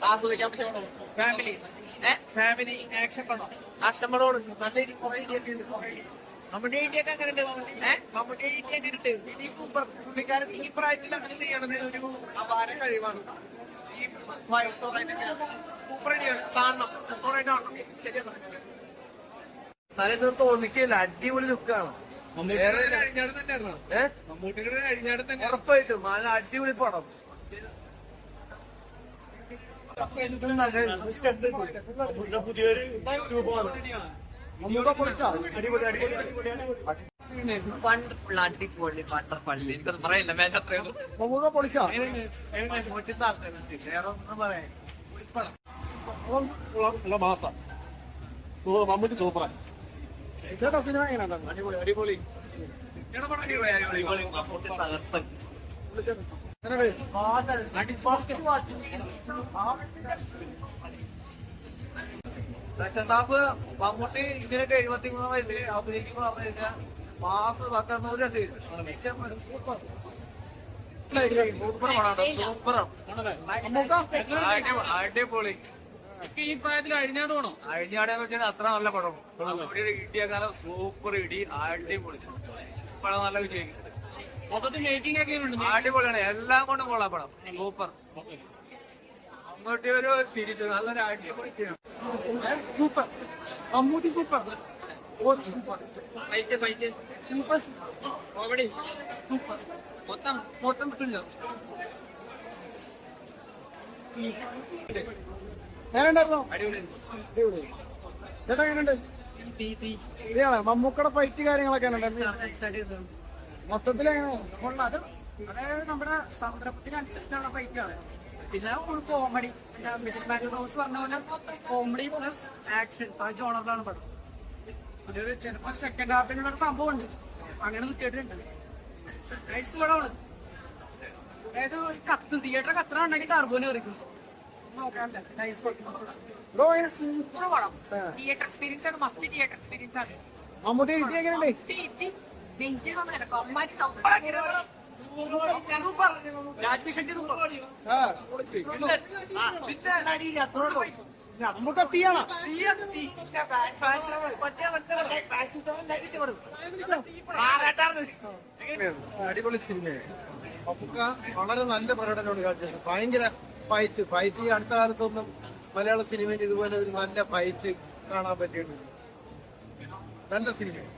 ആസ്വദിക്കാൻ പറ്റിയ family family action പടം ആക്ഷൻ പടമാണ്. നല്ല ഇടി കുറെ ഇടിയൊക്കെ ഉണ്ട്. നമ്മുടെ ഇടിയൊക്കെ അങ്ങനെ ഉണ്ട്. നമ്മുടെ ഇടി അങ്ങനെ ഉണ്ട്. ഇടി സൂപ്പർ. പുള്ളിക്കാരൻ ഈ പ്രായത്തിൽ അങ്ങനെ ചെയ്യണത് ഒരു അപാര കഴിവാണ്. ഈ സൂപ്പർ ഇടിയാണ്. കാണണം, സൂപ്പറായിട്ട് കാണണം. ശരിയാണ്. നല്ല ദിവസം തോന്നിക്കില്ല. അടിപൊളി ലുക്കാണ്. ഉറപ്പായിട്ടും നല്ല അടിപൊളി പടം. പുതിയൊരു രൂപമാണ്. വണ്ടർഫുൾ, അടിപൊളി, വണ്ടർഫുൾ. എനിക്കത് പറയില്ല. മാസം മമ്മൂട്ടി സൂപ്പറാണ്. ചേട്ടാ സിനിമ എങ്ങനെയുണ്ടായിരുന്നു? അടിപൊളി അടിപൊളി. രക്ഷതാപ്പ് മമ്മൂട്ടി ഇതിനൊക്കെ 73 വയസ്സിൽ അഭിനയിക്കുന്ന പറഞ്ഞു കഴിഞ്ഞാൽ മാസം സൂപ്പറാണ്. അടിപൊളി. ഈ പ്രായത്തിൽ അഴിഞ്ഞാടണോ? അഴിഞ്ഞാടെന്ന് വെച്ചാൽ അത്ര നല്ല പടം. ഇടിയക്കാലം സൂപ്പർ ഇടി. അടിപൊളി പടം. നല്ല വിജയിക്കും. മൊത്തത്തിൽ മേക്കിംഗ് ഒക്കെ അടിപൊളിയാണ്. എല്ലാം കൊണ്ടും കൊള്ളാം പടം. സൂപ്പർ. മമ്മൂട്ടി ഒരു തിരിച്ചു നല്ലൊരു അടിപൊളി super. Mammootty super. Super super comedy super. മൊത്തം കിട്ടില്ല. എങ്ങനെയുണ്ടായിരുന്നോ? ചേട്ടാ എങ്ങനെയുണ്ട്? ഇതാണ് മമ്മൂക്കയുടെ ഫൈറ്റ് കാര്യങ്ങളൊക്കെ മൊത്തത്തിൽ എങ്ങനെ? അതായത് നമ്മുടെ സന്ദർഭത്തിനനുസരിച്ചുള്ള ഫൈറ്റാണ്. പിന്നെ കോമഡി, തോമസ് പറഞ്ഞ പോലെ കോമഡി പ്ലസ് ആക്ഷൻ ആ ജോണറിലാണ് പടം. ഒരു ചിലപ്പോൾ സെക്കൻഡ് ഹാഫിനുള്ള ഒരു സംഭവം ഉണ്ട്. അങ്ങനെ നിൽക്കേണ്ടിട്ടുണ്ട്. നൈസ് പടമാണ്. അതായത് തിയേറ്റർ കത്തണുണ്ടെങ്കിൽ ടർബോന് കയറിക്കും. നോക്കാനില്ല. നൈസ് പടം. സൂപ്പർ പടം. തിയേറ്റർ എക്സ്പീരിയൻസ് ആണ്. മസ്റ്റ് തിയേറ്റർ എക്സ്പീരിയൻസ് ആണ്. മമ്മൂട്ടി ഇടി എങ്ങനെയുണ്ട്? സൂപ്പർ. നമുക്ക് തീയാണ്. അടിപൊളി സിനിമയാണ്. മമ്മൂക്ക വളരെ നല്ല പ്രകടനമാണ് കാഴ്ചത്. ഭയങ്കര ഫൈറ്റ് ഈ അടുത്ത കാലത്തൊന്നും മലയാള സിനിമയിൽ ഇതുപോലെ ഒരു നല്ല ഫൈറ്റ് കാണാൻ പറ്റിയിട്ടുണ്ട്. നല്ല സിനിമയാണ്.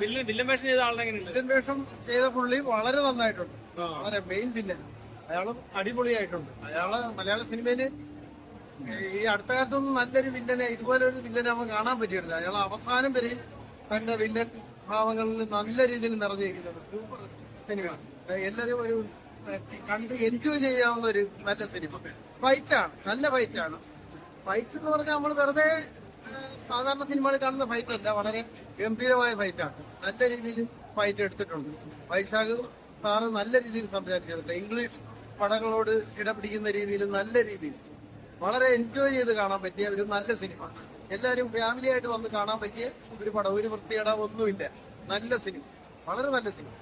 വില്ലൻ വേഷം ചെയ്ത ആളുടെ വില്ലൻ വേഷം ചെയ്ത പുള്ളി വളരെ നന്നായിട്ടുണ്ട്. വളരെ മെയിൻ വില്ലൻ അയാളും അടിപൊളിയായിട്ടുണ്ട്. അയാള് മലയാള സിനിമയില് ഈ അടുത്ത കാലത്തൊന്നും നല്ലൊരു വില്ലനെ ഇതുപോലെ ഒരു വില്ലനെ നമുക്ക് കാണാൻ പറ്റിയിട്ടില്ല. അയാൾ അവസാനം വരെ തന്റെ വില്ലൻ ഭാവങ്ങളിൽ നല്ല രീതിയിൽ നിറഞ്ഞിരിക്കുന്നുണ്ട്. Super cinema. എല്ലാവരും ഒരു കണ്ട് എൻജോയ് ചെയ്യാവുന്ന ഒരു നല്ല സിനിമ. ഫൈറ്റാണ്, നല്ല ഫൈറ്റാണ്. ഫൈറ്റ് എന്ന് പറഞ്ഞാൽ നമ്മൾ വെറുതെ സാധാരണ സിനിമകളിൽ കാണുന്ന ഫൈറ്റ് അല്ല. വളരെ ഗംഭീരമായ ഫൈറ്റാണ്. നല്ല രീതിയിൽ ഫൈറ്റ് എടുത്തിട്ടുണ്ട്. വൈശാഖ് സാറ് നല്ല രീതിയിൽ സംസാരിച്ചിട്ടുണ്ട്. ഇംഗ്ലീഷ് പടങ്ങളോട് ഇടപിടിക്കുന്ന രീതിയിൽ നല്ല രീതിയിൽ വളരെ എൻജോയ് ചെയ്ത് കാണാൻ പറ്റിയ ഒരു നല്ല സിനിമ. എല്ലാവരും ഫാമിലി ആയിട്ട് വന്ന് കാണാൻ പറ്റിയ ഒരു പടം. ഒരു വൃത്തികേട ഒന്നുമില്ല. നല്ല സിനിമ, വളരെ നല്ല സിനിമ.